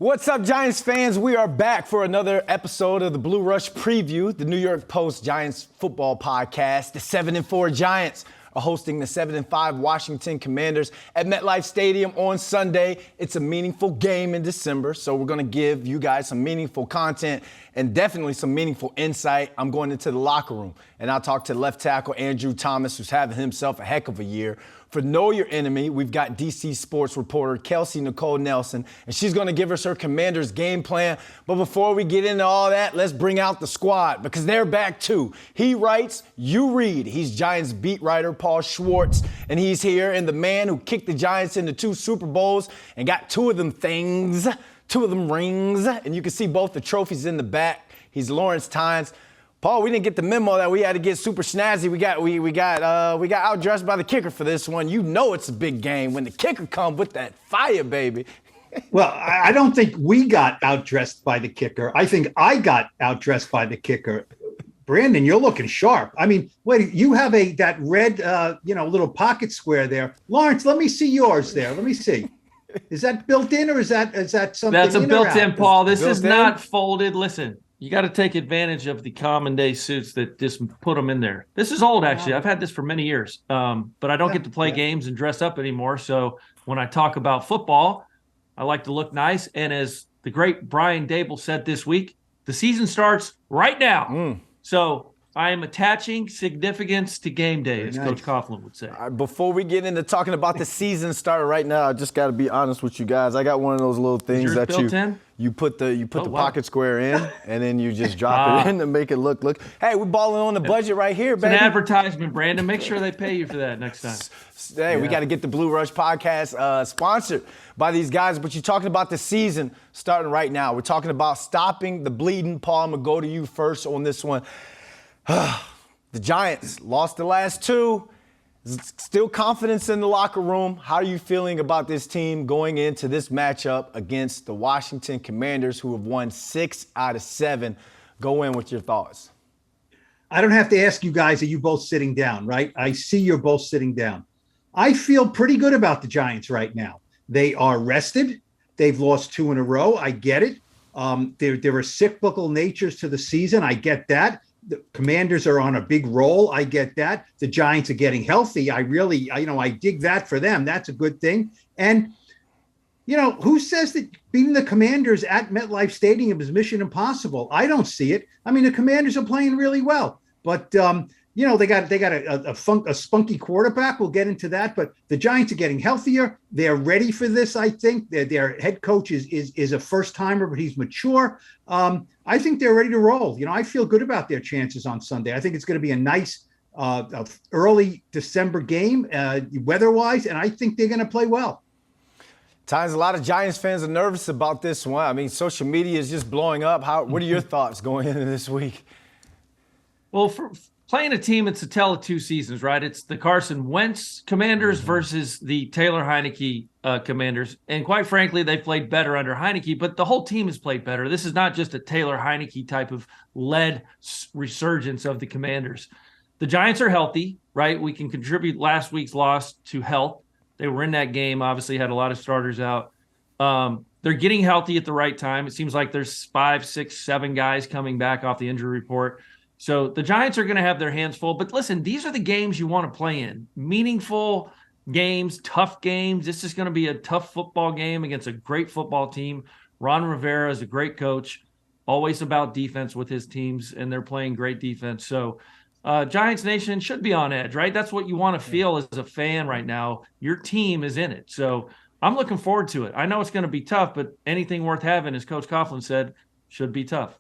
What's up, Giants fans? We are back for another episode of the Blue Rush Preview, the New York Post Giants football podcast. The 7-4 Giants are hosting the 7-5 Washington Commanders at MetLife Stadium on Sunday. It's a meaningful game in December, so we're going to give you guys some meaningful content and definitely some meaningful insight. I'm going into the locker room, and I'll talk to left tackle Andrew Thomas, who's having himself a heck of a year. For Know Your Enemy, we've got DC sports reporter Kelsey Nicole Nelson, and she's going to give us her Commanders game plan. But before we get into all that, let's bring out the squad because they're back too. He writes, you read. He's Giants beat writer Paul Schwartz, and he's here. And the man who kicked the Giants into 2 Super Bowls and got 2 of them things, 2 of them rings, and you can see both the trophies in the back. He's Lawrence Tynes. Paul, we didn't get the memo that we had to get super snazzy. We got outdressed by the kicker for this one. You know it's a big game when the kicker comes with that fire, baby. Well, I don't think we got outdressed by the kicker. I think I got outdressed by the kicker. Brandon, you're looking sharp. I mean, wait, you have that red, little pocket square there. Lawrence, let me see yours there. Let me see. Is that built in or is that something? That's a built-in, Paul. This is not in? folded. Listen. You got to take advantage of the common day suits that just put them in there. This is old, actually. I've had this for many years, but I don't get to play games and dress up anymore. So when I talk about football, I like to look nice. And as the great Brian Dable said this week, the season starts right now. So I am attaching significance to game day, as Coach Coughlin would say. Before we get into talking about the season starter right now, I just got to be honest with you guys. I got one of those little things that you put the pocket square in, and then you just drop it in to make it look. Hey, we're balling on the budget right here, baby. It's an advertisement, Brandon. Make sure they pay you for that next time. Hey, we got to get the Blue Rush podcast sponsored by these guys. But you're talking about the season starting right now. We're talking about stopping the bleeding. Paul, I'm going to go to you first on this one. The Giants lost the last 2. Still confidence in the locker room. How are you feeling about this team going into this matchup against the Washington Commanders, who have won 6 out of 7? Go in with your thoughts. I don't have to ask you guys, are you both sitting down, right? I see you're both sitting down. I feel pretty good about the Giants right now. They are rested. They've lost 2 in a row. I get it. There are cyclical natures to the season. I get that. The Commanders are on a big roll. I get that. The Giants are getting healthy. I dig that for them. That's a good thing. And, who says that beating the Commanders at MetLife Stadium is mission impossible? I don't see it. I mean, the Commanders are playing really well, but, they got a spunky quarterback. We'll get into that, but the Giants are getting healthier. They're ready for this. I think their head coach is a first timer, but he's mature. I think they're ready to roll. I feel good about their chances on Sunday. I think it's going to be a nice early December game weather-wise, and I think they're going to play well. Times a lot of Giants fans are nervous about this one. I mean, social media is just blowing up. What are your thoughts going into this week? Well, for playing a team, it's a tale of 2 seasons, right? It's the Carson Wentz Commanders versus the Taylor Heineke Commanders. And quite frankly, they played better under Heineke, but the whole team has played better. This is not just a Taylor Heineke type of led resurgence of the Commanders. The Giants are healthy, right? We can contribute last week's loss to health. They were in that game, obviously had a lot of starters out. They're getting healthy at the right time. It seems like there's 5, 6, 7 guys coming back off the injury report. So the Giants are going to have their hands full. But listen, these are the games you want to play in. Meaningful games, tough games. This is going to be a tough football game against a great football team. Ron Rivera is a great coach, always about defense with his teams, and they're playing great defense. So Giants Nation should be on edge, right? That's what you want to feel as a fan right now. Your team is in it. So I'm looking forward to it. I know it's going to be tough, but anything worth having, as Coach Coughlin said, should be tough.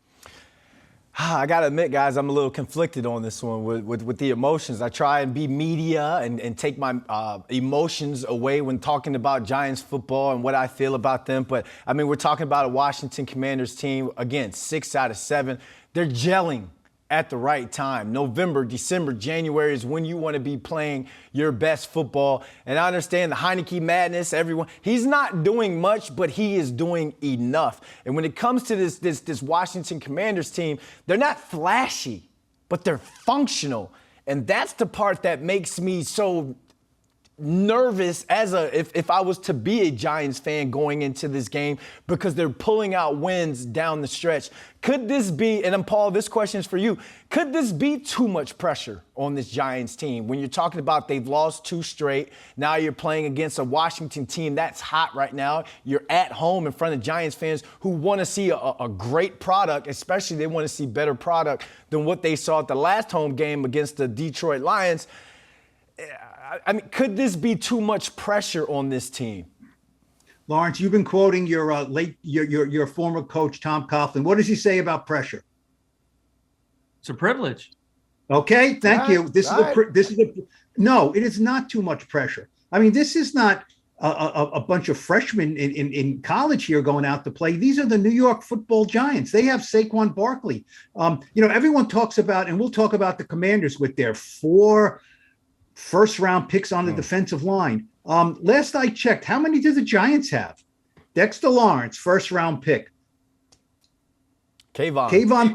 I got to admit, guys, I'm a little conflicted on this one with the emotions. I try and be media and take my emotions away when talking about Giants football and what I feel about them. But, I mean, we're talking about a Washington Commanders team, again, 6 out of 7. They're gelling at the right time. November, December, January is when you want to be playing your best football. And I understand the Heineke madness, everyone. He's not doing much, but he is doing enough. And when it comes to this Washington Commanders team, they're not flashy, but they're functional. And that's the part that makes me so nervous if I was to be a Giants fan going into this game because they're pulling out wins down the stretch. Could this be, and Paul, this question is for you, could this be too much pressure on this Giants team when you're talking about they've lost 2 straight, now you're playing against a Washington team that's hot right now, you're at home in front of Giants fans who want to see a great product, especially they want to see better product than what they saw at the last home game against the Detroit Lions. I mean, could this be too much pressure on this team? Lawrence, you've been quoting your former coach, Tom Coughlin. What does he say about pressure? It's a privilege. Okay, thank you. No, it is not too much pressure. I mean, this is not a bunch of freshmen in college here going out to play. These are the New York Football Giants. They have Saquon Barkley. Everyone talks about, and we'll talk about the Commanders with their 4 first-round picks on the defensive line. Last I checked, how many do the Giants have? Dexter Lawrence, first-round pick. Kayvon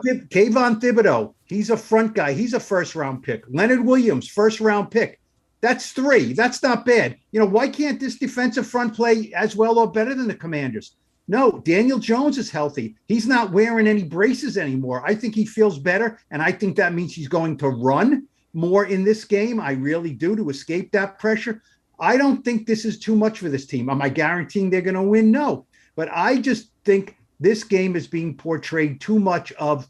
Thibodeau, he's a front guy. He's a first-round pick. Leonard Williams, first-round pick. That's 3. That's not bad. Why can't this defensive front play as well or better than the Commanders? No, Daniel Jones is healthy. He's not wearing any braces anymore. I think he feels better, and I think that means he's going to run more in this game. I really do, to escape that pressure. I don't think this is too much for this team. Am I guaranteeing they're going to win? No. But I just think this game is being portrayed too much of,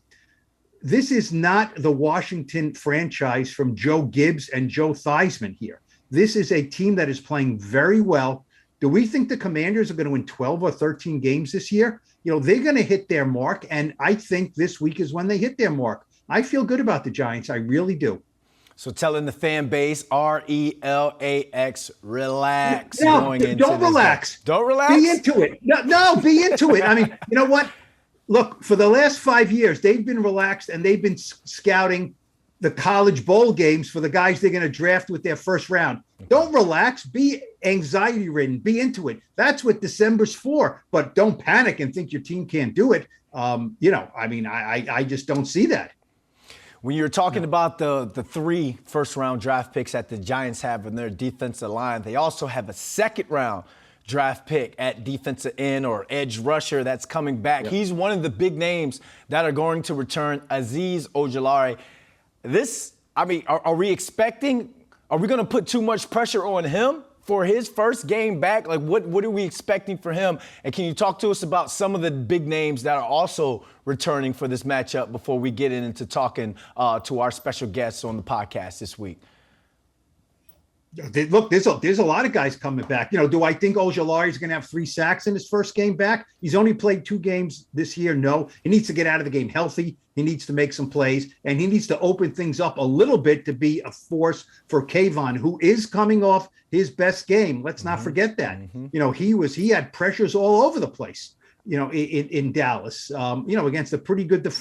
this is not the Washington franchise from Joe Gibbs and Joe Theismann here. This is a team that is playing very well. Do we think the Commanders are going to win 12 or 13 games this year? They're going to hit their mark, and I think this week is when they hit their mark. I feel good about the Giants. I really do. So telling the fan base, RELAX, relax. No, don't relax. Don't relax? Be into it. No, be into it. I mean, you know what? Look, for the last 5 years, they've been relaxed and they've been scouting the college bowl games for the guys they're going to draft with their first round. Don't relax. Be anxiety-ridden. Be into it. That's what December's for. But don't panic and think your team can't do it. I just don't see that. When you're talking about the 3 first-round draft picks that the Giants have in their defensive line, they also have a second-round draft pick at defensive end or edge rusher that's coming back. Yep. He's one of the big names that are going to return, Azeez Ojulari. Are we going to put too much pressure on him for his first game back? Like, what are we expecting for him? And can you talk to us about some of the big names that are also returning for this matchup before we get into talking to our special guests on the podcast this week? Look, there's a lot of guys coming back. Do I think Ojulari is going to have 3 sacks in his first game back? He's only played 2 games this year. No, he needs to get out of the game healthy. He needs to make some plays, and he needs to open things up a little bit to be a force for Kayvon, who is coming off his best game. Let's not forget that. He had pressures all over the place. In Dallas, against a pretty good a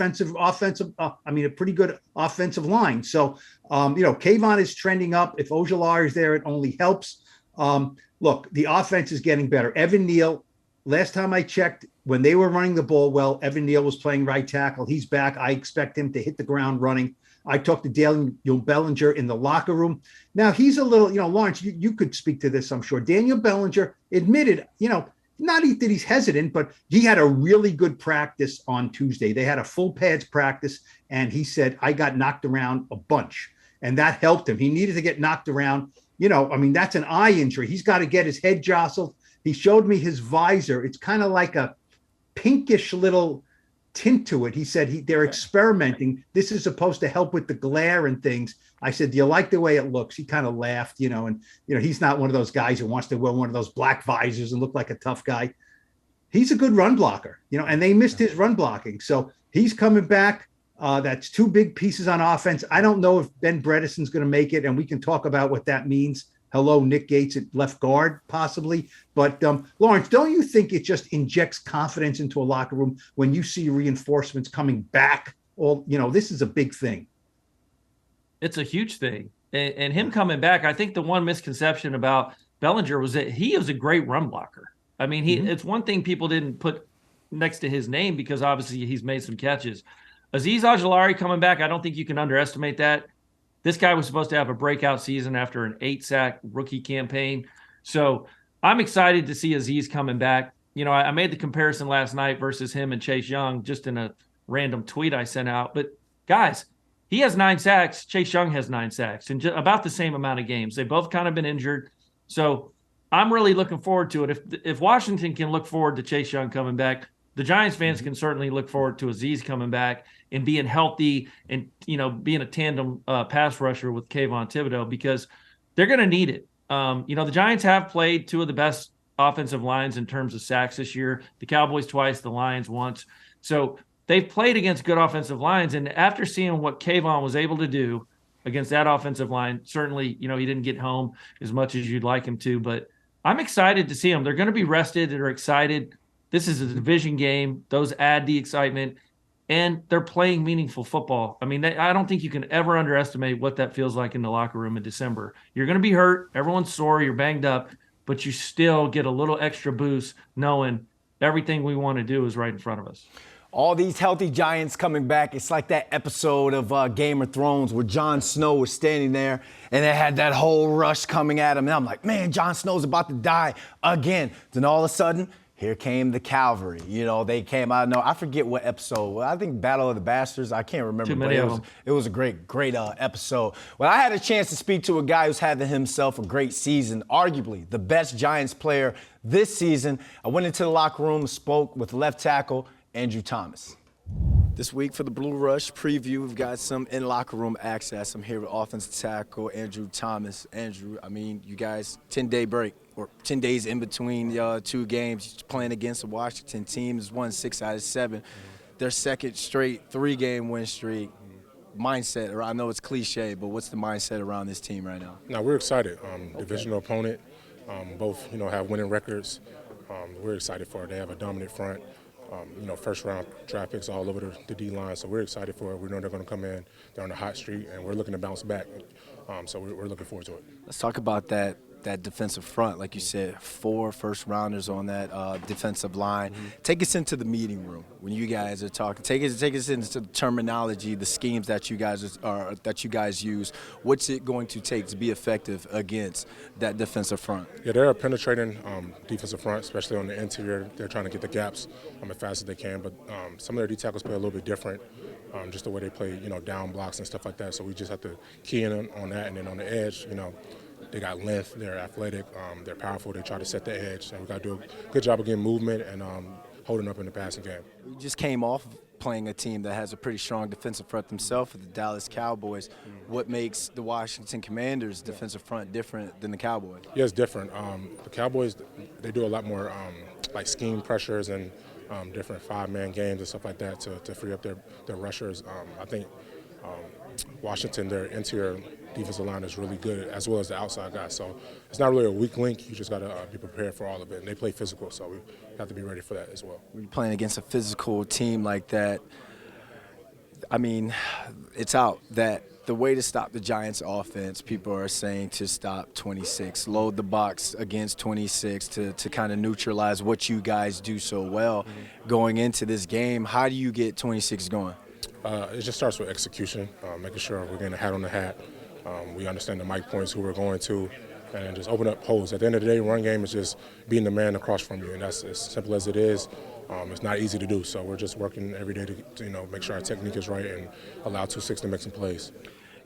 pretty good offensive line. So, Kayvon is trending up. If Ojulari is there, it only helps. Look, the offense is getting better. Evan Neal, last time I checked, when they were running the ball well, Evan Neal was playing right tackle. He's back. I expect him to hit the ground running. I talked to Daniel Bellinger in the locker room. Now, he's a little, Lawrence, you could speak to this, I'm sure. Daniel Bellinger admitted, not that he's hesitant, but he had a really good practice on Tuesday. They had a full pads practice, and he said, I got knocked around a bunch, and that helped him. He needed to get knocked around. That's an eye injury. He's got to get his head jostled. He showed me his visor. It's kind of like a pinkish little tint to it. He said they're experimenting. This is supposed to help with the glare and things. I said, do you like the way it looks? He kind of laughed, and he's not one of those guys who wants to wear one of those black visors and look like a tough guy. He's a good run blocker, and they missed his run blocking. So he's coming back. That's 2 big pieces on offense. I don't know if Ben Bredesen's going to make it, and we can talk about what that means. Hello, Nick Gates at left guard, possibly. But Lawrence, don't you think it just injects confidence into a locker room when you see reinforcements coming back? This is a big thing. It's a huge thing. And him coming back, I think the one misconception about Bellinger was that he was a great run blocker. I mean, it's one thing people didn't put next to his name because obviously he's made some catches. Azeez Ojulari coming back, I don't think you can underestimate that. This guy was supposed to have a breakout season after an 8-sack rookie campaign. So I'm excited to see Azeez coming back. You know, I made the comparison last night versus him and Chase Young just in a random tweet I sent out. But guys, he has 9 sacks. Chase Young has 9 sacks in about the same amount of games. They've both kind of been injured. So I'm really looking forward to it. If Washington can look forward to Chase Young coming back, the Giants fans can certainly look forward to Azeez coming back and being healthy and, you know, being a tandem pass rusher with Kayvon Thibodeau, because they're going to need it. You know, the Giants have played 2 of the best offensive lines in terms of sacks this year. The Cowboys twice, the Lions once. So they've played against good offensive lines. And after seeing what Kayvon was able to do against that offensive line, certainly, you know, he didn't get home as much as you'd like him to, but I'm excited to see them. They're going to be rested. They're excited. This is a division game. Those add the excitement, and they're playing meaningful football. I mean, I don't think you can ever underestimate what that feels like in the locker room in December. You're going to be hurt. Everyone's sore. You're banged up, but you still get a little extra boost knowing everything we want to do is right in front of us. All these healthy Giants coming back. It's like that episode of Game of Thrones where Jon Snow was standing there and they had that whole rush coming at him. And I'm like, man, Jon Snow's about to die again. Then all of a sudden, here came the cavalry. You know, they came out. No, I forget what episode. Well, I think Battle of the Bastards. I can't remember. Too many of them. It was a great episode. Well, I had a chance to speak to a guy who's having himself a great season, arguably the best Giants player this season. I went into the locker room, spoke with left tackle Andrew Thomas. This week for the Blue Rush preview, we've got some in-locker room access. I'm here with offensive tackle Andrew Thomas. Andrew, I mean, you guys, 10-day break, or 10 days in between 2 games, playing against the Washington team. Has won 6 out of 7. Their second straight 3-game win streak. Mindset, or I know it's cliche, but what's the mindset around this team right now? No, we're excited. Divisional opponent, both, you know, have winning records. We're excited for it. They have a dominant front. You know, first-round draft picks all over the D-line, so we're excited for it. We know they're going to come in. They're on the hot streak, and we're looking to bounce back. So we're looking forward to it. Let's talk about that defensive front. Like you said, 4 first-rounders on that defensive line. Mm-hmm. Take us into the meeting room when you guys are talking. Take us into the terminology, the schemes that you guys use. What's it going to take to be effective against that defensive front? Yeah, they're a penetrating defensive front, especially on the interior. They're trying to get the gaps as fast as they can, but some of their D tackles play a little bit different, just the way they play, you know, down blocks and stuff like that. So we just have to key in on that, and then on the edge, you know, they got length, they're athletic, they're powerful, they try to set the edge. And we've got to do a good job of getting movement and holding up in the passing game. We just came off playing a team that has a pretty strong defensive front themselves, with the Dallas Cowboys. What makes the Washington Commanders' defensive front different than the Cowboys? Yeah, it's different. The Cowboys, they do a lot more like scheme pressures and different 5-man games and stuff like that to free up their rushers. I think Washington, their interior defensive line is really good, as well as the outside guys. So it's not really a weak link. You just got to be prepared for all of it. And they play physical, so we have to be ready for that as well. When you're playing against a physical team like that, I mean, it's out that the way to stop the Giants' offense, people are saying to stop 26, load the box against 26 to kind of neutralize what you guys do so well. Going into this game, how do you get 26 going? It just starts with execution, making sure we're getting a hat on the hat. We understand the mic points, who we're going to, and just open up holes. At the end of the day, run game is just being the man across from you, and that's as simple as it is. It's not easy to do, so we're just working every day to you know, make sure our technique is right and allow 2-6 to make some plays.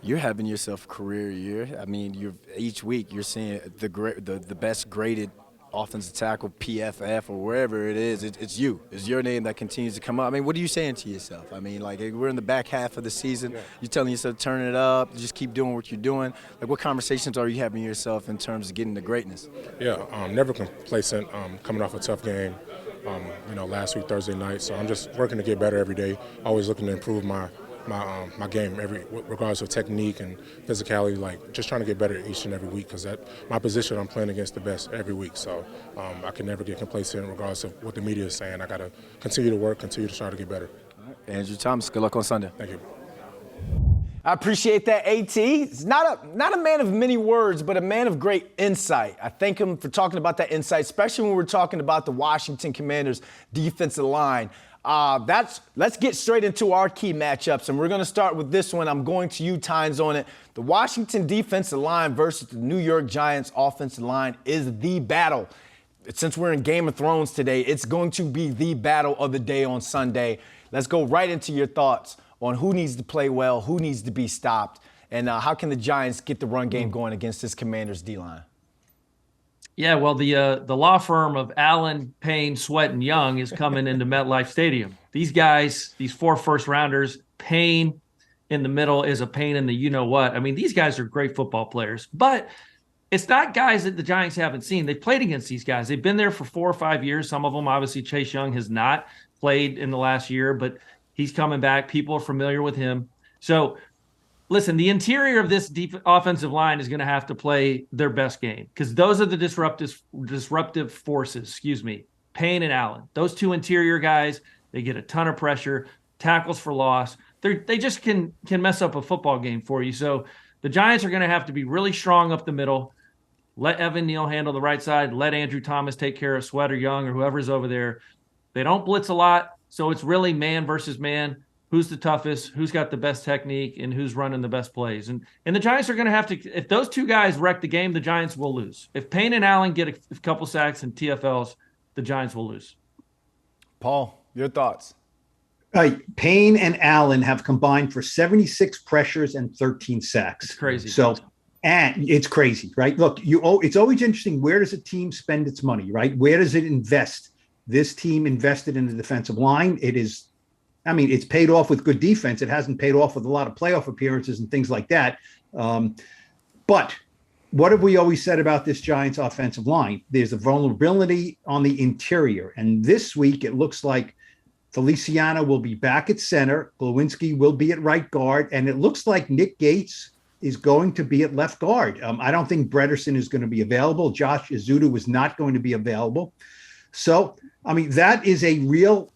You're having yourself a career year. I mean, each week you're seeing the best graded offensive tackle, PFF, or wherever it is. It's you. It's your name that continues to come up. I mean, what are you saying to yourself? I mean, like, we're in the back half of the season. Yeah. You're telling yourself, turn it up, just keep doing what you're doing. Like, what conversations are you having yourself in terms of getting to greatness? Yeah, never complacent, coming off a tough game, you know, last week, Thursday night. So I'm just working to get better every day, always looking to improve my game, regardless of technique and physicality, like just trying to get better each and every week, because at my position I'm playing against the best every week. So I can never get complacent regardless of what the media is saying. I got to continue to work, continue to try to get better. All right. Andrew Thomas, good luck on Sunday. Thank you. I appreciate that, AT. He's not a man of many words, but a man of great insight. I thank him for talking about that insight, especially when we're talking about the Washington Commanders' defensive line. Let's get straight into our key matchups, and we're going to start with this one. I'm going to you, Tynes, on it. The Washington defensive line versus the New York Giants offensive line is the battle. Since we're in Game of Thrones today, it's going to be the battle of the day on Sunday. Let's go right into your thoughts on who needs to play well, who needs to be stopped, and how can the Giants get the run game going against this Commanders D-line? Yeah, well, the law firm of Allen, Payne, Sweat, and Young is coming into MetLife Stadium. These guys, these 4 first-rounders, Payne in the middle is a pain in the you-know-what. I mean, these guys are great football players, but it's not guys that the Giants haven't seen. They've played against these guys. They've been there for 4 or 5 years. Some of them, obviously, Chase Young has not played in the last year, but he's coming back. People are familiar with him. So, listen, the interior of this offensive line is going to have to play their best game because those are the disruptive forces, Payne and Allen. Those 2 interior guys, they get a ton of pressure, tackles for loss. They just can mess up a football game for you. So the Giants are going to have to be really strong up the middle. Let Evan Neal handle the right side. Let Andrew Thomas take care of Sweat or Young or whoever's over there. They don't blitz a lot. So it's really man versus man. Who's the toughest? Who's got the best technique? And who's running the best plays? And the Giants are going to have to – if those 2 guys wreck the game, the Giants will lose. If Payne and Allen get a couple sacks and TFLs, the Giants will lose. Paul, your thoughts? Payne and Allen have combined for 76 pressures and 13 sacks. It's crazy. So, and it's crazy, right? Look, it's always interesting. Where does a team spend its money, right? Where does it invest? This team invested in the defensive line. It's paid off with good defense. It hasn't paid off with a lot of playoff appearances and things like that. But what have we always said about this Giants offensive line? There's a vulnerability on the interior. And this week, it looks like Feliciano will be back at center. Glowinski will be at right guard. And it looks like Nick Gates is going to be at left guard. I don't think Brederson is going to be available. Josh Izudu was not going to be available. So, that is a real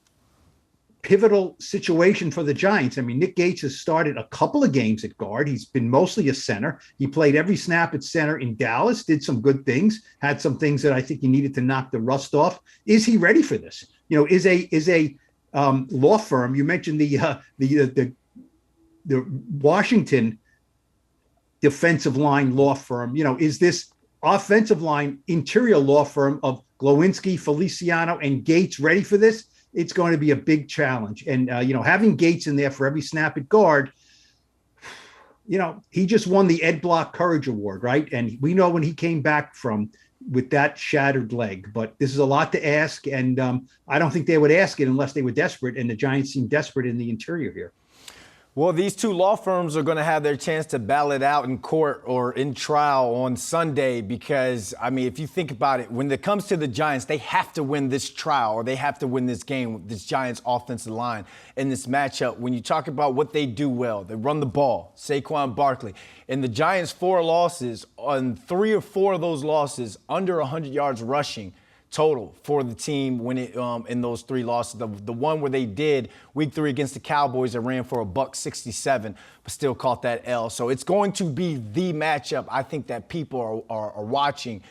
pivotal situation for the Giants. Nick Gates has started a couple of games at guard. He's been mostly a center. He played every snap at center in Dallas, did some good things, had some things that I think he needed to knock the rust off. Is he ready for this? Is a law firm. You mentioned the Washington defensive line law firm. Is this offensive line interior law firm of Glowinski, Feliciano, and Gates ready for this? It's going to be a big challenge. And, having Gates in there for every snap at guard, he just won the Ed Block Courage Award, right? And we know when he came back with that shattered leg, but this is a lot to ask. And I don't think they would ask it unless they were desperate. And the Giants seem desperate in the interior here. Well, these 2 law firms are going to have their chance to battle it out in court or in trial on Sunday because, if you think about it, when it comes to the Giants, they have to win this trial or they have to win this game with this Giants offensive line in this matchup. When you talk about what they do well, they run the ball, Saquon Barkley. And the Giants' 4 losses, on 3 or 4 of those losses, under 100 yards rushing total for the team when it in those 3 losses. The one where they did week 3 against the Cowboys that ran for $167, but still caught that L. So it's going to be the matchup I think that people are watching,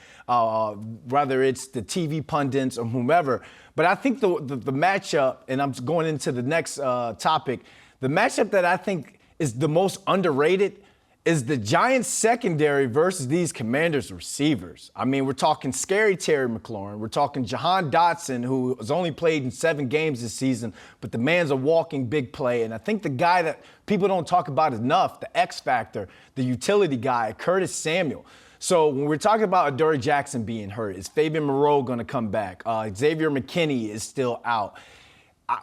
whether it's the TV pundits or whomever. But I think the matchup, and I'm going into the next topic, the matchup that I think is the most underrated is the Giants secondary versus these Commanders receivers. We're talking scary Terry McLaurin. We're talking Jahan Dotson, who has only played in 7 games this season, but the man's a walking big play. And I think the guy that people don't talk about enough, the X factor, the utility guy, Curtis Samuel. So when we're talking about Adoree Jackson being hurt, is Fabian Moreau going to come back? Xavier McKinney is still out.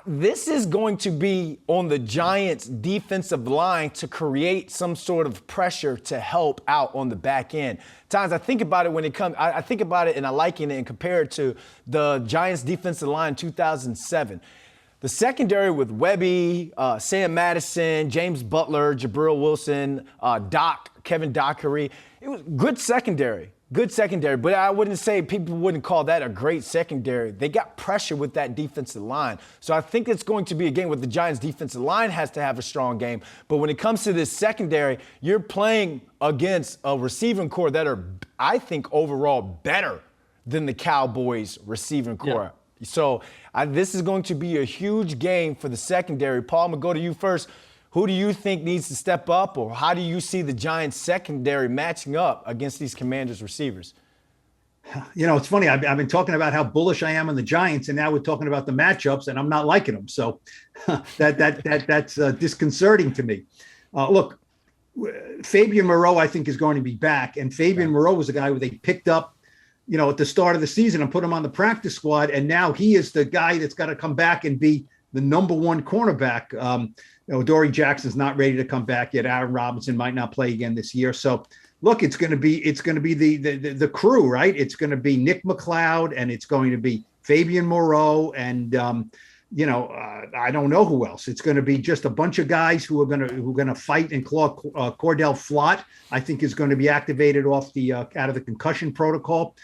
This is going to be on the Giants' defensive line to create some sort of pressure to help out on the back end. Times I think about it when it comes, I think about it and I liken it and compare it to the Giants' defensive line in 2007. The secondary with Webby, Sam Madison, James Butler, Jabril Wilson, Kevin Dockery, it was good secondary. Good secondary, but I wouldn't say people wouldn't call that a great secondary. They got pressure with that defensive line. So I think it's going to be a game where the Giants' defensive line has to have a strong game. But when it comes to this secondary, you're playing against a receiving core that are, I think, overall better than the Cowboys' receiving core. Yeah. So this is going to be a huge game for the secondary. Paul, I'm going to go to you first. Who do you think needs to step up, or how do you see the Giants secondary matching up against these Commanders receivers? You know, it's funny. I've been talking about how bullish I am on the Giants, and now we're talking about the matchups, and I'm not liking them. So that's disconcerting to me. Look, Fabian Moreau, I think, is going to be back, and Fabian Moreau was a guy who they picked up, you know, at the start of the season and put him on the practice squad, and now he is the guy that's got to come back and be the number one cornerback. You know, Dory Jackson's not ready to come back yet. Aaron Robinson might not play again this year. So, look, it's going to be the crew, right? It's going to be Nick McLeod, and it's going to be Fabian Moreau, and you know, I don't know who else. It's going to be just a bunch of guys who are going to fight and claw. Cordell Flott, I think, is going to be activated off the out of the concussion protocol.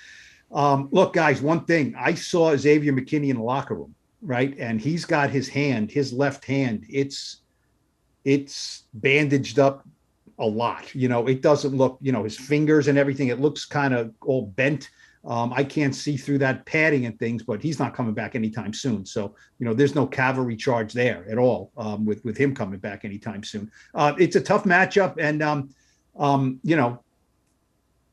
Look, guys, one thing I saw Xavier McKinney in the locker room, right, and he's got his left hand. It's bandaged up a lot. You know, it doesn't look, you know, his fingers and everything, it looks kind of all bent. I can't see through that padding and things, but he's not coming back anytime soon. So, you know, there's no cavalry charge there at all with him coming back anytime soon. It's a tough matchup. And, you know,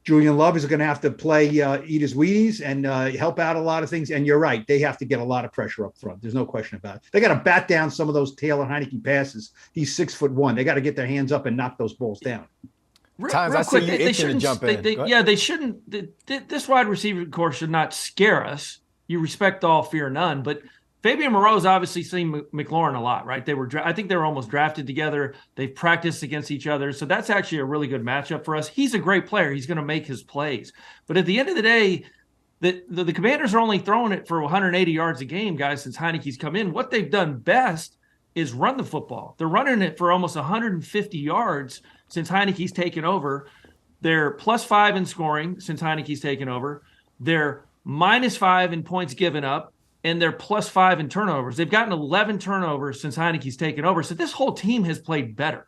Julian Love is going to have to play, eat his Wheaties and help out a lot of things. And you're right. They have to get a lot of pressure up front. There's no question about it. They got to bat down some of those Taylor Heineke passes. He's 6'1". They got to get their hands up and knock those balls down. Times I see you itching to jump in. They shouldn't. This wide receiver core should not scare us. You respect all, fear none. But Fabian Moreau's obviously seen McLaurin a lot, right? I think they were almost drafted together. They've practiced against each other. So that's actually a really good matchup for us. He's a great player. He's going to make his plays. But at the end of the day, the Commanders are only throwing it for 180 yards a game, guys, since Heineke's come in. What they've done best is run the football. They're running it for almost 150 yards since Heineke's taken over. They're +5 in scoring since Heineke's taken over. They're -5 in points given up. And they're +5 in turnovers. They've gotten 11 turnovers since Heineke's taken over. So this whole team has played better.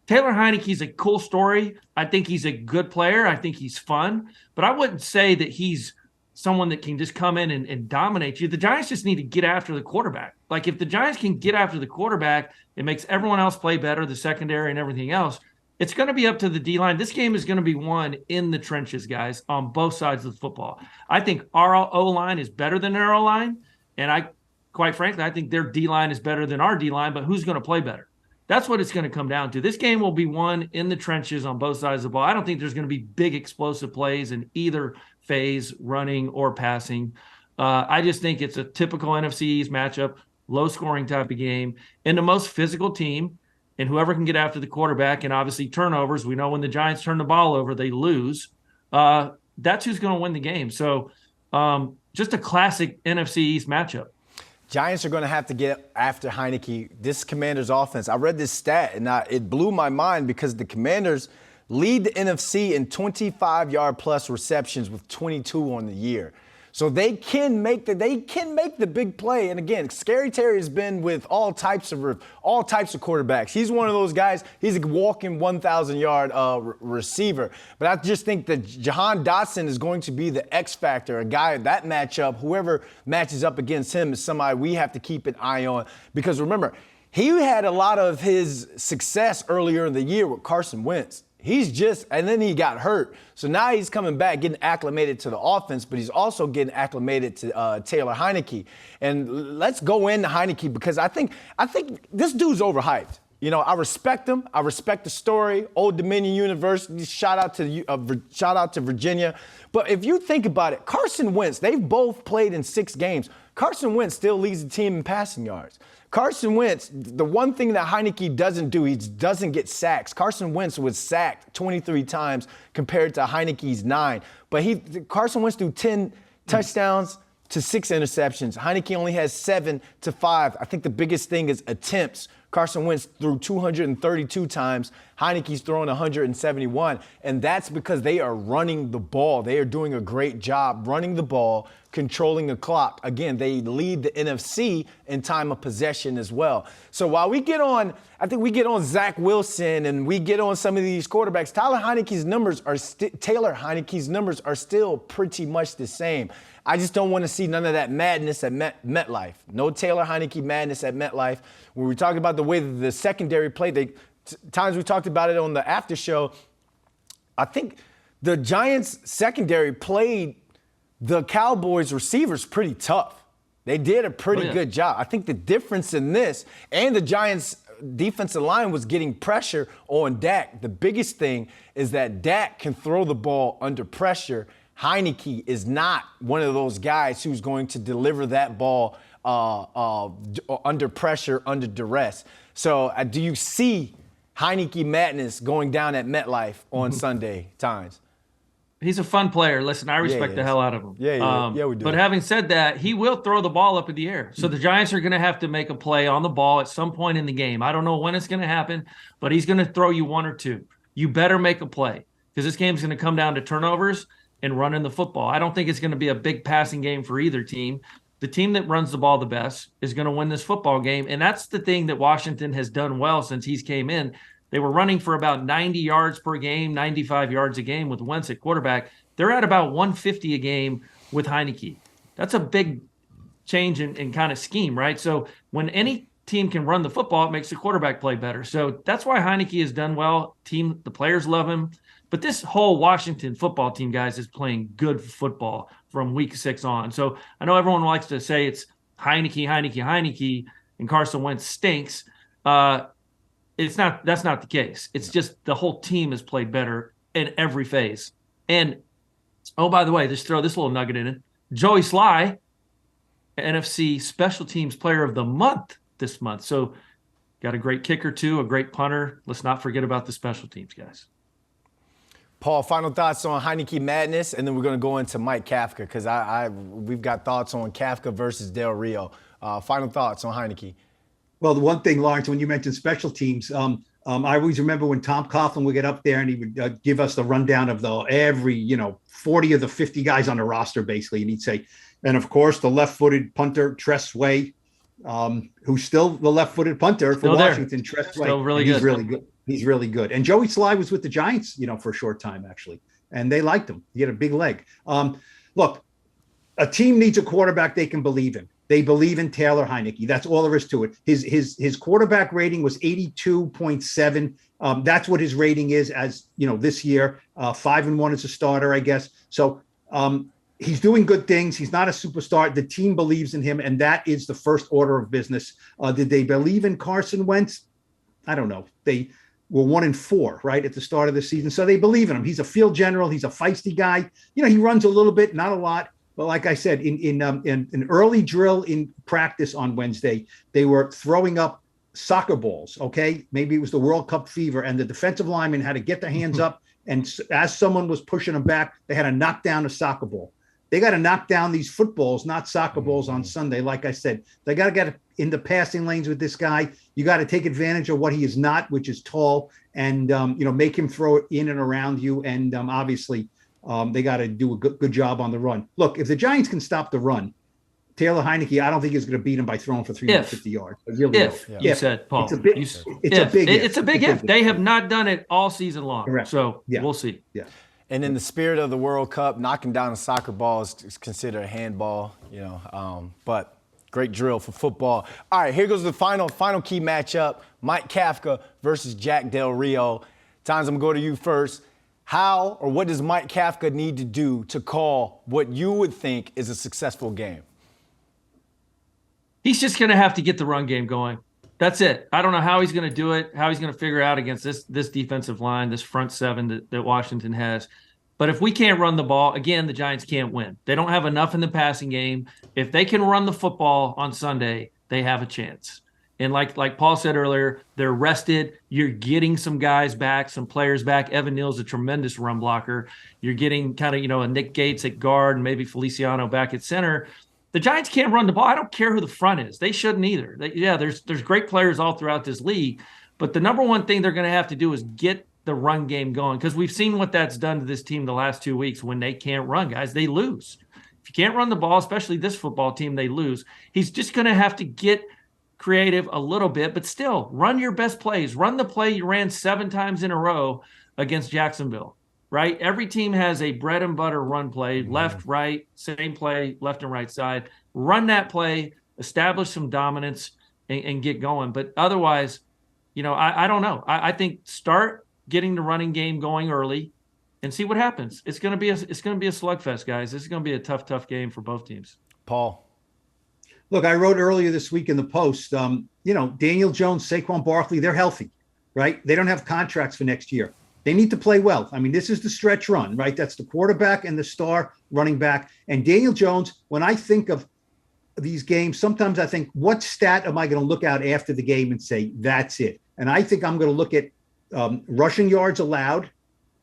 Taylor Heineke's a cool story. I think he's a good player. I think he's fun. But I wouldn't say that he's someone that can just come in and dominate you. The Giants just need to get after the quarterback. Like, if the Giants can get after the quarterback, it makes everyone else play better, the secondary and everything else. It's going to be up to the D-line. This game is going to be won in the trenches, guys, on both sides of the football. I think our O-line is better than their O-line, and quite frankly, I think their D-line is better than our D-line, but who's going to play better? That's what it's going to come down to. This game will be won in the trenches on both sides of the ball. I don't think there's going to be big explosive plays in either phase, running or passing. I just think it's a typical NFC East matchup, low-scoring type of game, and the most physical team. And whoever can get after the quarterback, and obviously turnovers, we know when the Giants turn the ball over, they lose. That's who's going to win the game. So just a classic NFC East matchup. Giants are going to have to get after Heineke. This Commanders offense, I read this stat, and it blew my mind because the Commanders lead the NFC in 25-yard-plus receptions with 22 on the year. So they can make the big play. And again, Scary Terry has been with all types of quarterbacks. He's one of those guys. He's a walking 1,000-yard receiver. But I just think that Jahan Dotson is going to be the X factor, a guy that matchup. Whoever matches up against him is somebody we have to keep an eye on. Because remember, he had a lot of his success earlier in the year with Carson Wentz. And then he got hurt. So now he's coming back, getting acclimated to the offense, but he's also getting acclimated to Taylor Heineke. And let's go into Heineke because I think this dude's overhyped. You know, I respect him. I respect the story. Old Dominion University, shout out to Virginia. But if you think about it, Carson Wentz, they've both played in 6 games. Carson Wentz still leads the team in passing yards. Carson Wentz, the one thing that Heineke doesn't do, he doesn't get sacks. Carson Wentz was sacked 23 times compared to Heineke's 9. But Carson Wentz threw 10 touchdowns to 6 interceptions. Heineke only has 7 to 5. I think the biggest thing is attempts. Carson Wentz threw 232 times. Heineke's throwing 171. And that's because they are running the ball. They are doing a great job running the ball, controlling the clock. Again, they lead the NFC in time of possession as well. So while we get on, I think we get on Zach Wilson and we get on some of these quarterbacks, Taylor Heineke's numbers are still pretty much the same. I just don't want to see none of that madness at MetLife. No Taylor Heineke madness at MetLife. When we talked about the way that the secondary played, times we talked about it on the after show, I think the Giants secondary played the Cowboys receivers pretty tough. They did a pretty good job. I think the difference in this and the Giants defensive line was getting pressure on Dak. The biggest thing is that Dak can throw the ball under pressure. Heineke is not one of those guys who's going to deliver that ball under pressure, under duress. So do you see Heineke madness going down at MetLife on Sunday times? He's a fun player. Listen, I respect the hell out of him. Yeah, we do. But having said that, he will throw the ball up in the air. So the Giants are going to have to make a play on the ball at some point in the game. I don't know when it's going to happen, but he's going to throw you one or two. You better make a play because this game's going to come down to turnovers and running the football. I don't think it's going to be a big passing game for either team. The team that runs the ball the best is going to win this football game. And that's the thing that Washington has done well since he's came in. They were running for about 90 yards per game, 95 yards a game with Wentz at quarterback. They're at about 150 a game with Heineke. That's a big change in kind of scheme, right? So when any team can run the football, it makes the quarterback play better. So that's why Heineke has done well. The players love him. But this whole Washington football team, guys, is playing good football from week 6 on. So I know everyone likes to say it's Heineke, and Carson Wentz stinks. It's not. That's not the case. It's just the whole team has played better in every phase. And, oh, by the way, just throw this little nugget in it. Joey Sly, NFC Special Teams Player of the Month this month. So got a great kicker, too, a great punter. Let's not forget about the special teams, guys. Paul, final thoughts on Heineke madness, and then we're going to go into Mike Kafka because we've got thoughts on Kafka versus Del Rio. Final thoughts on Heineke. Well, the one thing, Lawrence, when you mentioned special teams, I always remember when Tom Coughlin would get up there and he would give us the rundown of every 40 of the 50 guys on the roster, basically. And he'd say, and of course, the left-footed punter, Tress Way, who's still the left-footed punter for Washington, Tress Way. Still really good. He's really good. He's really good. And Joey Sly was with the Giants, for a short time, actually. And they liked him. He had a big leg. Look, a team needs a quarterback they can believe in. They believe in Taylor Heineke. That's all there is to it. His quarterback rating was 82.7. That's what his rating is as, this year. 5-1 as a starter, I guess. So he's doing good things. He's not a superstar. The team believes in him, and that is the first order of business. Did they believe in Carson Wentz? I don't know. They were 1-4, right, at the start of the season. So they believe in him. He's a field general. He's a feisty guy. He runs a little bit, not a lot. But like I said, in an early drill in practice on Wednesday, they were throwing up soccer balls, okay? Maybe it was the World Cup fever, and the defensive linemen had to get their hands up, and as someone was pushing them back, they had to knock down a soccer ball. They got to knock down these footballs, not soccer balls on Sunday. Like I said, they got to get in the passing lanes with this guy. You got to take advantage of what he is not, which is tall, and, make him throw it in and around you, and obviously – they got to do a good job on the run. Look, if the Giants can stop the run, Taylor Heineke, I don't think he's going to beat him by throwing for 350 yards. You said, Paul. It's a big if. They have not done it all season long. Correct. So we'll see. Yeah. And in the spirit of the World Cup, knocking down a soccer ball is considered a handball, but great drill for football. All right, here goes the final key matchup, Mike Kafka versus Jack Del Rio. Times, I'm going to go to you first. How or what does Mike Kafka need to do to call what you would think is a successful game? He's just going to have to get the run game going. That's it. I don't know how he's going to do it, how he's going to figure out against this defensive line, this front seven that Washington has. But if we can't run the ball, again, the Giants can't win. They don't have enough in the passing game. If they can run the football on Sunday, they have a chance. And like Paul said earlier, they're rested. You're getting some guys back, some players back. Evan Neal's a tremendous run blocker. You're getting kind of, a Nick Gates at guard and maybe Feliciano back at center. The Giants can't run the ball. I don't care who the front is. They shouldn't either. There's great players all throughout this league, but the number one thing they're going to have to do is get the run game going, because we've seen what that's done to this team the last 2 weeks. When they can't run, guys, they lose. If you can't run the ball, especially this football team, they lose. He's just going to have to get creative a little bit, but still run your best plays. Run the play you ran 7 times in a row against Jacksonville. Right? Every team has a bread and butter run play, left, right, same play, left and right side. Run that play, establish some dominance, and get going. But otherwise, I don't know. I think start getting the running game going early and see what happens. It's going to be a slugfest, guys. This is going to be a tough game for both teams. Paul. Look, I wrote earlier this week in the Post, Daniel Jones, Saquon Barkley, they're healthy, right? They don't have contracts for next year. They need to play well. I mean, this is the stretch run, right? That's the quarterback and the star running back. And Daniel Jones, when I think of these games, sometimes I think, what stat am I going to look at after the game and say, that's it? And I think I'm going to look at rushing yards allowed.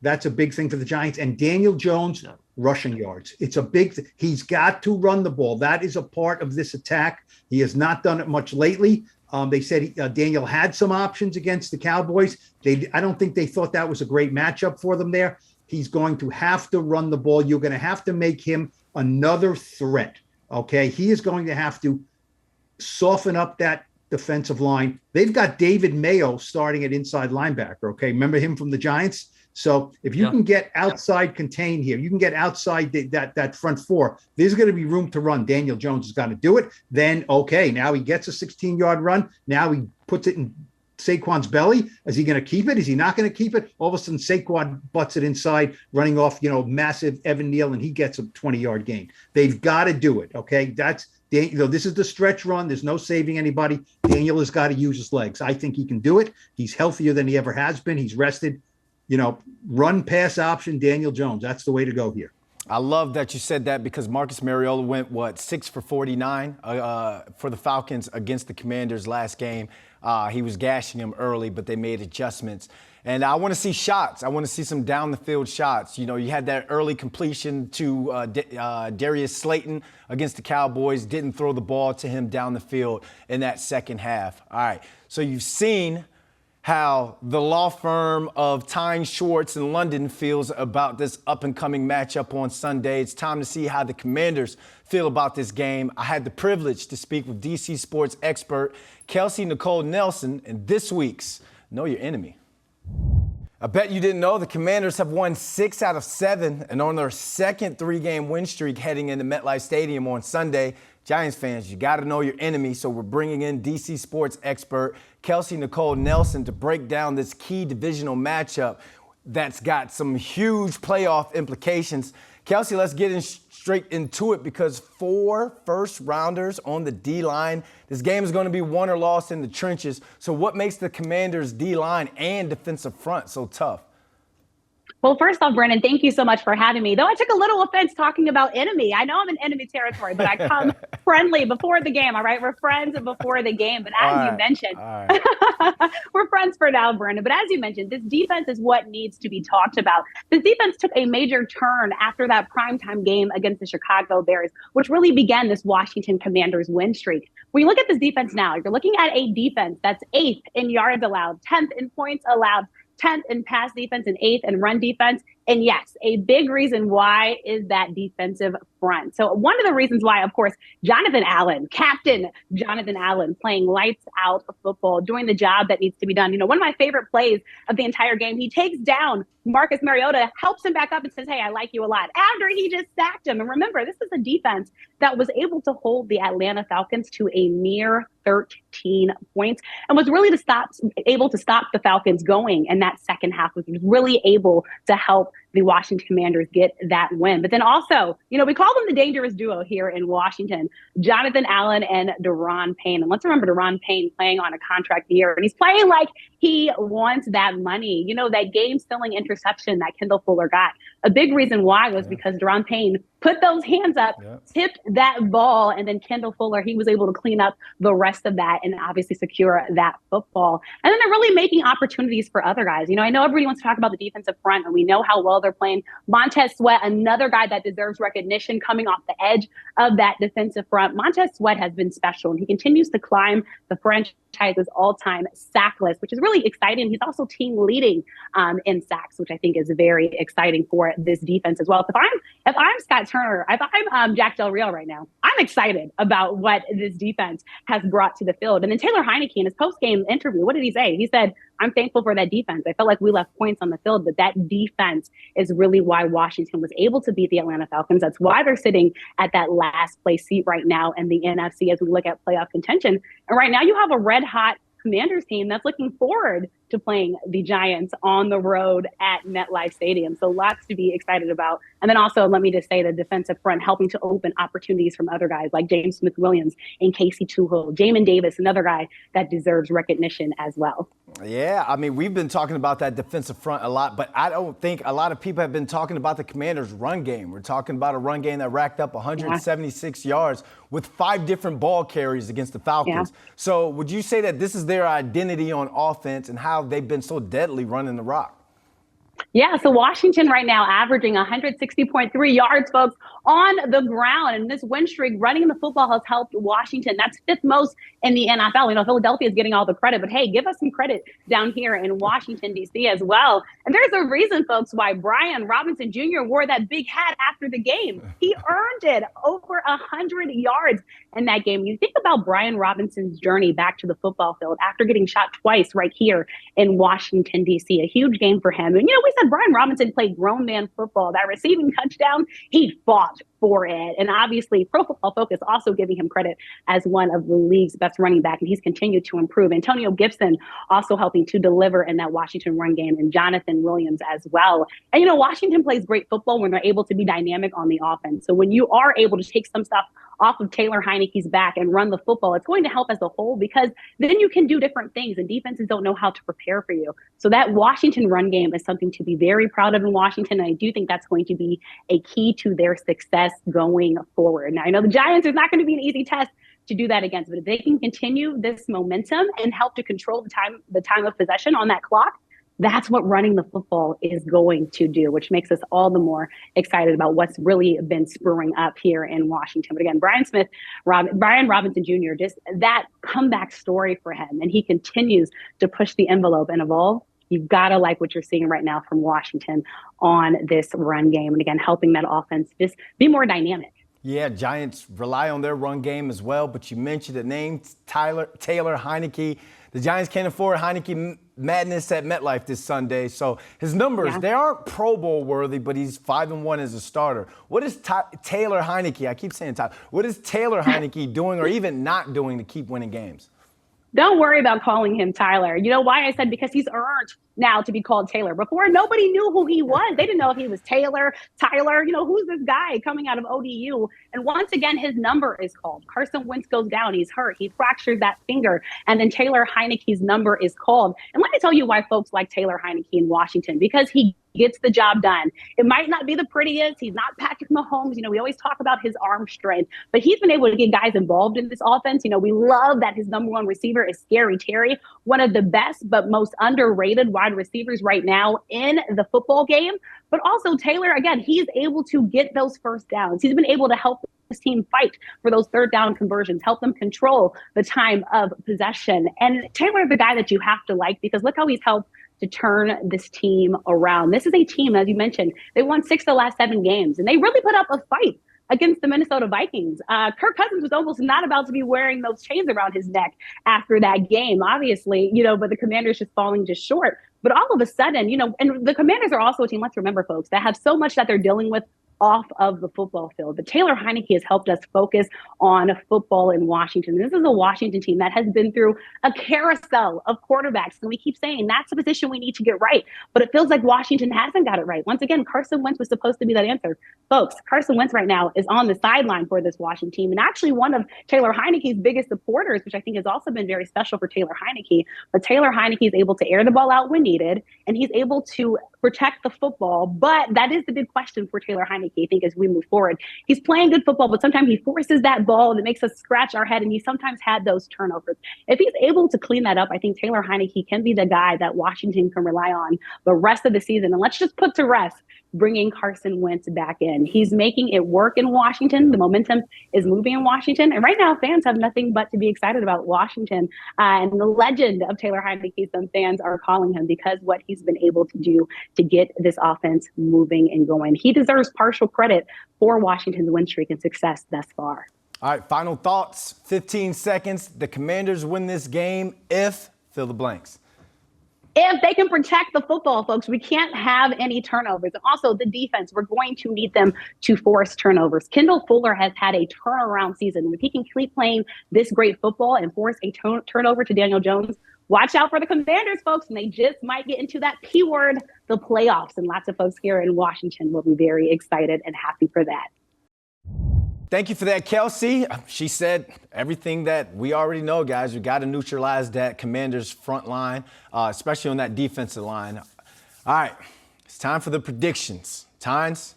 That's a big thing for the Giants. And Daniel Jones, rushing yards. It's a big thing. He's got to run the ball. That is a part of this attack. He has not done it much lately. They said Daniel had some options against the Cowboys. I don't think they thought that was a great matchup for them there. He's going to have to run the ball. You're going to have to make him another threat, okay? He is going to have to soften up that defensive line. They've got David Mayo starting at inside linebacker, okay? Remember him from the Giants? So if you can get outside contain here, you can get outside that front four, there's going to be room to run. Daniel Jones has got to do it. Then, okay, now he gets a 16-yard run. Now he puts it in Saquon's belly. Is he going to keep it? Is he not going to keep it? All of a sudden, Saquon butts it inside, running off, massive Evan Neal, and he gets a 20-yard gain. They've got to do it, okay? This is the stretch run. There's no saving anybody. Daniel has got to use his legs. I think he can do it. He's healthier than he ever has been. He's rested. Run pass option, Daniel Jones. That's the way to go here. I love that you said that, because Marcus Mariota went, 6 for 49 for the Falcons against the Commanders last game. He was gashing him early, but they made adjustments. And I want to see shots. I want to see some down-the-field shots. You had that early completion to Darius Slayton against the Cowboys. Didn't throw the ball to him down the field in that second half. All right, so you've seen how the law firm of Tyne Schwartz in London feels about this up-and-coming matchup on Sunday. It's time to see how the Commanders feel about this game. I had the privilege to speak with DC sports expert Kelsey Nicole Nelson in this week's Know Your Enemy. I bet you didn't know the Commanders have won 6 out of 7 and on their second 3-game win streak heading into MetLife Stadium on Sunday. Giants fans, you got to know your enemy, so we're bringing in DC sports expert Kelsey Nicole Nelson to break down this key divisional matchup that's got some huge playoff implications. Kelsey, let's get straight into it, because 4 first-rounders on the D-line. This game is going to be won or lost in the trenches. So what makes the Commanders' D-line and defensive front so tough? Well, first off, Brandon, thank you so much for having me. Though I took a little offense talking about enemy. I know I'm in enemy territory, but I come friendly before the game, all right? We're friends before the game. But as you mentioned, we're friends for now, Brandon. But as you mentioned, this defense is what needs to be talked about. This defense took a major turn after that primetime game against the Chicago Bears, which really began this Washington Commanders win streak. When you look at this defense now, you're looking at a defense that's 8th in yards allowed, 10th in points allowed, 10th in pass defense, and 8th in run defense. And yes, a big reason why is that defensive front. So one of the reasons why, of course, Jonathan Allen, Captain Jonathan Allen, playing lights out of football, doing the job that needs to be done. One of my favorite plays of the entire game, he takes down Marcus Mariota, helps him back up and says, hey, I like you a lot, after he just sacked him. And remember, this is a defense that was able to hold the Atlanta Falcons to a mere 13 points and was really able to stop the Falcons going in that second half, was really able to help the Washington Commanders get that win. But then also, we call them the dangerous duo here in Washington, Jonathan Allen and Daron Payne. And let's remember Daron Payne playing on a contract year, and he's playing like he wants that money. That game-stealing interception that Kendall Fuller got, a big reason why was because Daron Payne put those hands up, tipped that ball, and then Kendall Fuller, he was able to clean up the rest of that and obviously secure that football. And then they're really making opportunities for other guys. I know everybody wants to talk about the defensive front, and we know how well they're playing. Montez Sweat, another guy that deserves recognition coming off the edge of that defensive front. Montez Sweat has been special, and he continues to climb the franchise's all-time sack list, which is really exciting. He's also team leading in sacks, which I think is very exciting for this defense as well. If I'm Scott Turner, if I'm Jack Del Rio right now, I'm excited about what this defense has brought to the field. And then Taylor Heineke in his post-game interview, what did he say? He said, I'm thankful for that defense. I felt like we left points on the field, but that defense is really why Washington was able to beat the Atlanta Falcons. That's why they're sitting at that last place seat right now in the NFC as we look at playoff contention. And right now you have a red hot Commanders team that's looking forward to playing the Giants on the road at MetLife Stadium. So lots to be excited about. And then also, let me just say, the defensive front helping to open opportunities from other guys like James Smith-Williams and Casey Tuchel. Jamin Davis, another guy that deserves recognition as well. Yeah, I mean, we've been talking about that defensive front a lot, but I don't think a lot of people have been talking about the Commanders' run game. We're talking about a run game that racked up 176 yards with 5 different ball carries against the Falcons. Yeah. So would you say that this is their identity on offense and how they've been so deadly running the rock? Yeah, so Washington right now averaging 160.3 yards, folks, on the ground. And this win streak, running the football, has helped Washington. That's 5th most in the NFL. You know, Philadelphia is getting all the credit, but hey, give us some credit down here in Washington, D.C. as well. And there's a reason, folks, why Brian Robinson Jr. wore that big hat after the game. He earned it, over 100 yards in that game. You think about Brian Robinson's journey back to the football field after getting shot twice right here in Washington, D.C. A huge game for him. And, you know, we said Brian Robinson played grown man football. That receiving touchdown, he fought for it. And obviously, Pro Football Focus also giving him credit as one of the league's best running back, and he's continued to improve. Antonio Gibson also helping to deliver in that Washington run game, and Jonathan Williams as well. And, you know, Washington plays great football when they're able to be dynamic on the offense. So when you are able to take some stuff off of Taylor Heineke's back and run the football, it's going to help as a whole, because then you can do different things, and defenses don't know how to prepare for you. So that Washington run game is something to be very proud of in Washington, and I do think that's going to be a key to their success going forward. Now, I know the Giants is not going to be an easy test to do that against, but if they can continue this momentum and help to control the time of possession on that clock, that's what running the football is going to do, which makes us all the more excited about what's really been spurring up here in Washington. But again, Brian Robinson Jr., just that comeback story for him, and he continues to push the envelope and evolve. You've got to like what you're seeing right now from Washington on this run game. And again, helping that offense just be more dynamic. Yeah, Giants rely on their run game as well, but you mentioned the name Taylor Heineke. The Giants can't afford Heineke madness at MetLife this Sunday. So his numbers, they aren't Pro Bowl worthy, but he's 5-1 as a starter. What is Taylor Heineke? I keep saying Tyler. What is Taylor Heineke doing or even not doing to keep winning games? Don't worry about calling him Tyler. You know why? I said because he's earned now to be called Taylor. Before, nobody knew who he was. They didn't know if he was Taylor, Tyler. You know, who's this guy coming out of ODU? And once again, his number is called. Carson Wentz goes down. He's hurt. He fractured that finger. And then Taylor Heineke's number is called. And let me tell you why folks like Taylor Heineke in Washington, because he gets the job done. It might not be the prettiest. He's not Patrick Mahomes. You know, we always talk about his arm strength, but he's been able to get guys involved in this offense. You know, we love that his number one receiver is Scary Terry, one of the best but most underrated wide receivers right now in the football game. But also Taylor, again, he's able to get those first downs. He's been able to help his team fight for those third down conversions, help them control the time of possession. And Taylor's the guy that you have to like, because look how he's helped to turn this team around. This is a team, as you mentioned, they won 6 of the last 7 games, and they really put up a fight against the Minnesota Vikings. Kirk Cousins was almost not about to be wearing those chains around his neck after that game, obviously, you know, but the Commanders just falling just short. But all of a sudden, you know, and the Commanders are also a team, let's remember, folks, that have so much that they're dealing with off of the football field. But Taylor Heineke has helped us focus on football in Washington. This is a Washington team that has been through a carousel of quarterbacks. And we keep saying that's the position we need to get right. But it feels like Washington hasn't got it right. Once again, Carson Wentz was supposed to be that answer. Folks, Carson Wentz right now is on the sideline for this Washington team, and actually one of Taylor Heineke's biggest supporters, which I think has also been very special for Taylor Heineke. But Taylor Heineke is able to air the ball out when needed, and he's able to protect the football. But that is the big question for Taylor Heineke, I think, as we move forward. He's playing good football, but sometimes he forces that ball and it makes us scratch our head, and he sometimes had those turnovers. If he's able to clean that up, I think Taylor Heineke can be the guy that Washington can rely on the rest of the season. And let's just put to rest bringing Carson Wentz back in. He's making it work in Washington. The momentum is moving in Washington. And right now, fans have nothing but to be excited about Washington. And the legend of Taylor Heineke, some fans are calling him because what he's been able to do to get this offense moving and going. He deserves partial credit for Washington's win streak and success thus far. All right, final thoughts, 15 seconds. The Commanders win this game if, fill the blanks. If they can protect the football, folks, we can't have any turnovers. And also the defense, we're going to need them to force turnovers. Kendall Fuller has had a turnaround season. If he can keep playing this great football and force a turnover to Daniel Jones, watch out for the Commanders, folks, and they just might get into that P word, the playoffs. And lots of folks here in Washington will be very excited and happy for that. Thank you for that, Kelsey. She said everything that we already know, guys. We got to neutralize that Commanders front line, especially on that defensive line. All right, it's time for the predictions. Tynes,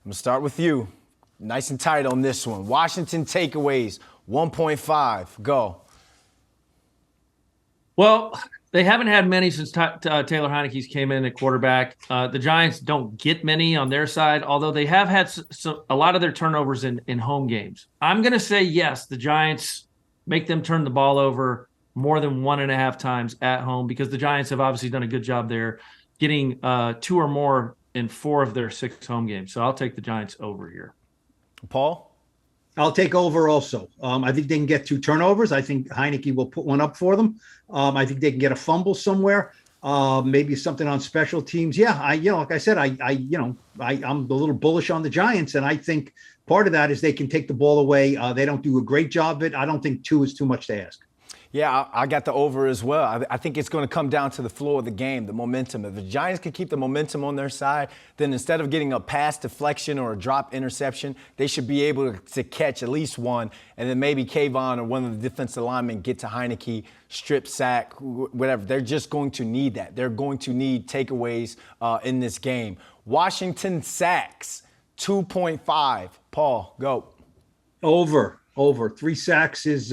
I'm going to start with you. Nice and tight on this one. Washington takeaways, 1.5. Go. Well, they haven't had many since Taylor Heineke's came in at quarterback. The Giants don't get many on their side, although they have had a lot of their turnovers in home games. I'm going to say yes, the Giants make them turn the ball over more than 1.5 times at home because the Giants have obviously done a good job there getting 2 or more in 4 of their 6 home games. So I'll take the Giants over here. Paul? I'll take over also. I think they can get 2 turnovers. I think Heineke will put one up for them. I think they can get a fumble somewhere. Maybe something on special teams. Yeah, like I said, I'm a little bullish on the Giants, and I think part of that is they can take the ball away. They don't do a great job of it. I don't think 2 is too much to ask. Yeah, I got the over as well. I think it's going to come down to the flow of the game, the momentum. If the Giants can keep the momentum on their side, then instead of getting a pass deflection or a drop interception, they should be able to catch at least one, and then maybe Kayvon or one of the defensive linemen get to Heineke, strip sack, whatever. They're just going to need that. They're going to need takeaways in this game. Washington sacks, 2.5. Paul, go. Over. 3 sacks is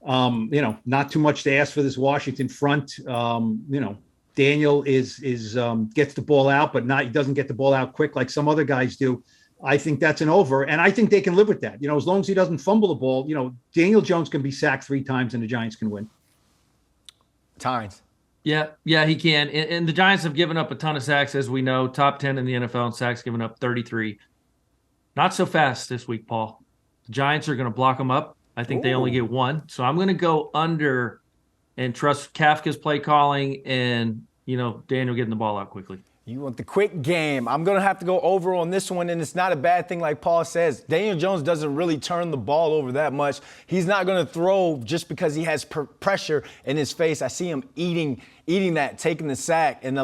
not too much to ask for this Washington front. Daniel is gets the ball out, but he doesn't get the ball out quick like some other guys do. I think that's an over, and I think they can live with that. As long as he doesn't fumble the ball, Daniel Jones can be sacked 3 times and the Giants can win. Tynes. Yeah, he can. And the Giants have given up a ton of sacks, as we know. Top 10 in the NFL in sacks, given up 33. Not so fast this week, Paul. The Giants are going to block them up. I think they only get 1. So I'm going to go under and trust Kafka's play calling and, Daniel getting the ball out quickly. You want the quick game. I'm going to have to go over on this one, and it's not a bad thing like Paul says. Daniel Jones doesn't really turn the ball over that much. He's not going to throw just because he has pressure in his face. I see him eating that, taking the sack, and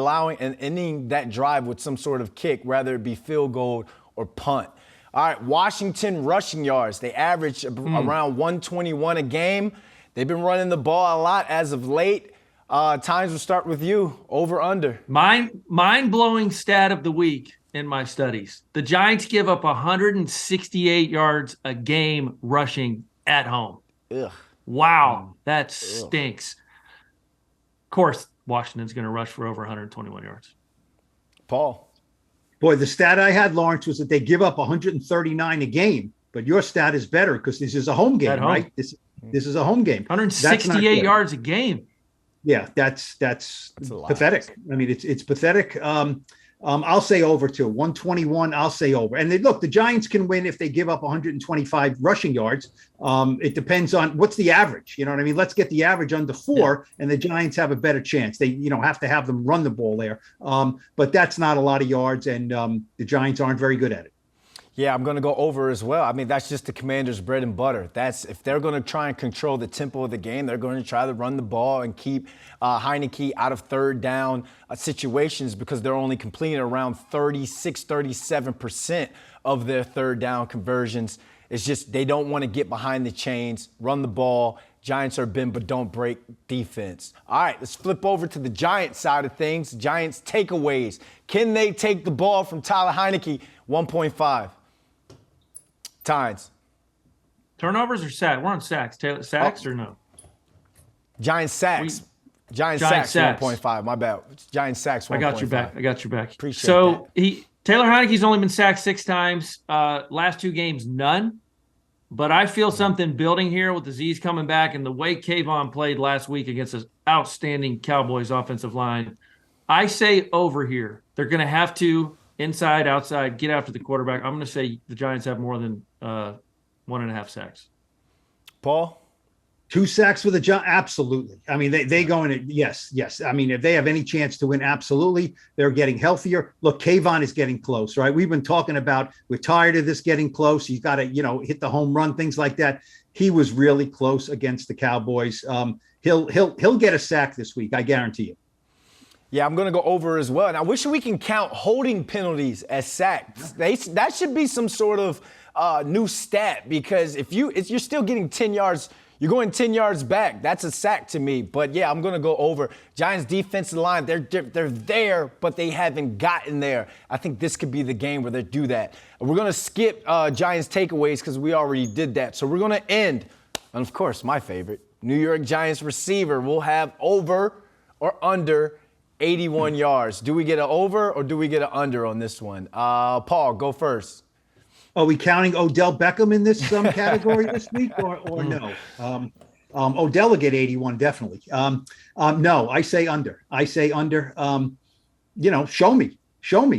ending that drive with some sort of kick, whether it be field goal or punt. All right, Washington rushing yards. They average around 121 a game. They've been running the ball a lot as of late. Tynes, will start with you. Over, under. Mind-blowing stat of the week in my studies. The Giants give up 168 yards a game rushing at home. Ugh. Wow, that stinks. Of course, Washington's going to rush for over 121 yards. Paul. Boy, the stat I had, Lawrence, was that they give up 139 a game. But your stat is better because this is a home game, right? This is a home game. 168 yards a game. Yeah, that's pathetic. I mean, it's pathetic. I'll say over too. 121, I'll say over. And look, the Giants can win if they give up 125 rushing yards. It depends on what's the average. You know what I mean? Let's get the average under 4, and the Giants have a better chance. They, have to have them run the ball there. But that's not a lot of yards, and the Giants aren't very good at it. Yeah, I'm going to go over as well. I mean, that's just the Commanders' bread and butter. If they're going to try and control the tempo of the game, they're going to try to run the ball and keep Heineke out of third down situations because they're only completing around 37% of their third down conversions. It's just they don't want to get behind the chains, run the ball. Giants are bend but don't break defense. All right, let's flip over to the Giants side of things. Giants takeaways. Can they take the ball from Tyler Heineke? 1.5. Tynes. Turnovers or sacks? We're on sacks. Sacks or no? Giants sacks. Giants sacks 1.5. My bad. Giants sacks 1.5. I got your back. Appreciate that. So Taylor Heineke's only been sacked 6 times. Last 2 games, none. But I feel something building here with Azeez coming back and the way Kayvon played last week against an outstanding Cowboys offensive line. I say over here. They're going to have to, inside, outside, get after the quarterback. I'm going to say the Giants have more than 1.5 sacks. Paul? 2 sacks for the Giants? Absolutely. I mean, they go in it. Yes. I mean, if they have any chance to win, absolutely. They're getting healthier. Look, Kayvon is getting close, right? We've been talking about we're tired of this getting close. He's got to, hit the home run, things like that. He was really close against the Cowboys. He'll get a sack this week, I guarantee you. Yeah, I'm going to go over as well. And I wish we can count holding penalties as sacks. That should be some sort of new stat, because if you're still getting 10 yards, you're going 10 yards back. That's a sack to me. But, yeah, I'm going to go over. Giants defensive line, they're there, but they haven't gotten there. I think this could be the game where they do that. We're going to skip Giants takeaways because we already did that. So we're going to end, and, of course, my favorite, New York Giants receiver will have over or under 81 yards. Do we get an over or do we get an under on this one? Paul, go first. Are we counting Odell Beckham in this category this week or no? Odell will get 81, definitely. No, I say under. Show me,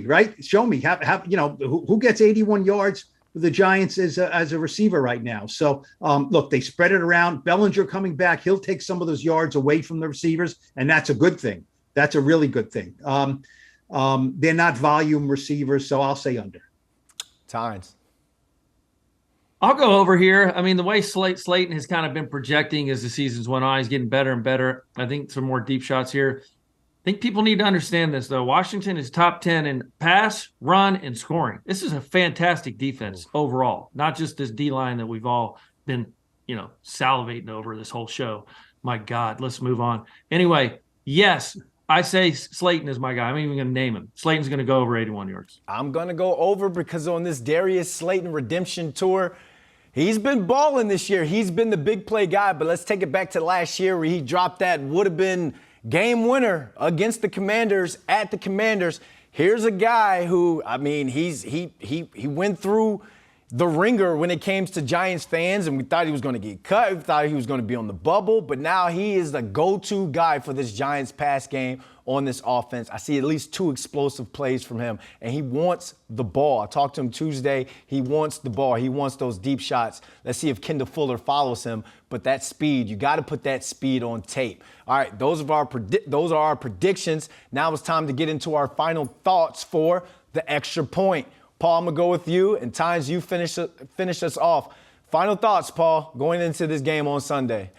right? Show me. Who gets 81 yards for the Giants as a receiver right now? So, look, they spread it around. Bellinger coming back. He'll take some of those yards away from the receivers, and that's a good thing. That's a really good thing. They're not volume receivers, so I'll say under. Tynes. I'll go over here. I mean, the way Slayton has kind of been projecting as the seasons went on, he's getting better and better. I think some more deep shots here. I think people need to understand this, though. Washington is top 10 in pass, run, and scoring. This is a fantastic defense overall, not just this D-line that we've all been, salivating over this whole show. My God, let's move on. Anyway, yes, I say Slayton is my guy. I'm even going to name him. Slayton's going to go over 81 yards. I'm going to go over because on this Darius Slayton redemption tour, he's been balling this year. He's been the big play guy, but let's take it back to last year where he dropped that would-have-been game winner against the Commanders at the Commanders. Here's a guy who, I mean, he went through the ringer when it came to Giants fans, and we thought he was going to get cut. We thought he was going to be on the bubble, but now he is the go-to guy for this Giants pass game on this offense. I see at least 2 explosive plays from him, and he wants the ball. I talked to him Tuesday. He wants the ball. He wants those deep shots. Let's see if Kendall Fuller follows him. But that speed, you got to put that speed on tape. All right, those are our predictions. Now it's time to get into our final thoughts for the extra point. Paul, I'm going to go with you, and Tynes, you finish us off. Final thoughts, Paul, going into this game on Sunday.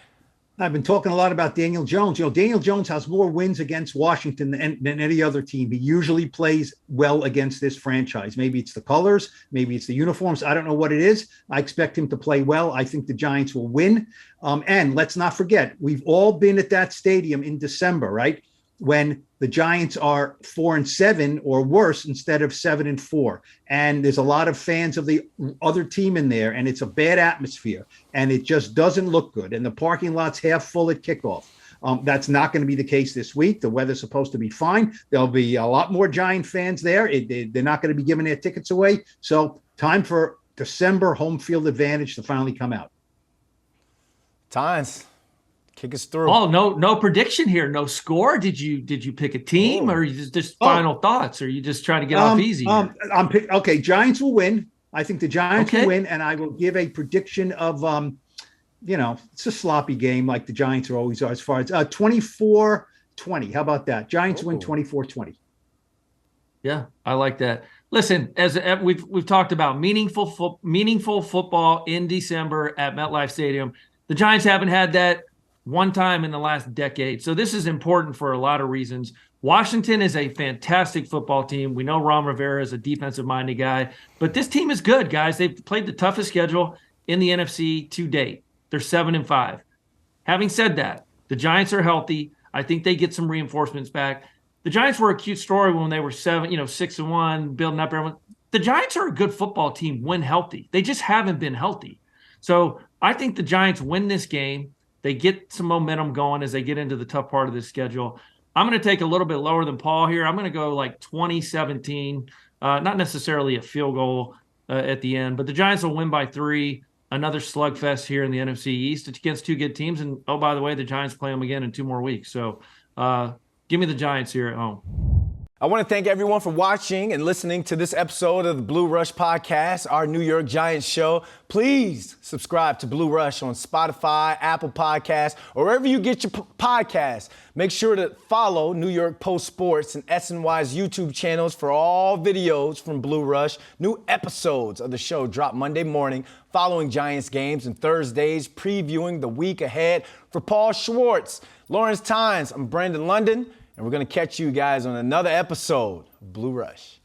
I've been talking a lot about Daniel Jones. Daniel Jones has more wins against Washington than any other team. He usually plays well against this franchise. Maybe it's the colors. Maybe it's the uniforms. I don't know what it is. I expect him to play well. I think the Giants will win. And let's not forget, we've all been at that stadium in December, right? When the Giants are 4-7 or worse instead of 7-4. And there's a lot of fans of the other team in there, and it's a bad atmosphere, and it just doesn't look good. And the parking lot's half full at kickoff. That's not going to be the case this week. The weather's supposed to be fine. There'll be a lot more Giant fans there. They're not going to be giving their tickets away. So time for December home field advantage to finally come out. Tynes. Kick us through. Oh, no prediction here. No score. Did you pick a team or just final thoughts? Or are you just trying to get off easy? Okay, Giants will win. I think the Giants will win, and I will give a prediction of it's a sloppy game like the Giants always are as far as 24-20. How about that? Giants win 24-20. Yeah, I like that. Listen, as we've talked about meaningful football in December at MetLife Stadium. The Giants haven't had that one time in the last decade. So this is important for a lot of reasons. Washington is a fantastic football team. We know Ron Rivera is a defensive-minded guy, but this team is good, guys. They've played the toughest schedule in the NFC to date. They're 7-5. Having said that, the Giants are healthy. I think they get some reinforcements back. The Giants were a cute story when they were 6-1, building up everyone. The Giants are a good football team when healthy. They just haven't been healthy. So I think the Giants win this game. They get some momentum going as they get into the tough part of this schedule. I'm going to take a little bit lower than Paul here. I'm going to go like 2017. not necessarily a field goal at the end, but the Giants will win by 3. Another slugfest here in the NFC East. It's against 2 good teams. And, oh, by the way, the Giants play them again in 2 more weeks. So give me the Giants here at home. I want to thank everyone for watching and listening to this episode of the Blue Rush Podcast, our New York Giants show. Please subscribe to Blue Rush on Spotify, Apple Podcasts, or wherever you get your podcasts. Make sure to follow New York Post Sports and SNY's YouTube channels for all videos from Blue Rush. New episodes of the show drop Monday morning following Giants games and Thursdays previewing the week ahead. For Paul Schwartz, Lawrence Tynes, I'm Brandon London. And we're going to catch you guys on another episode of Blue Rush.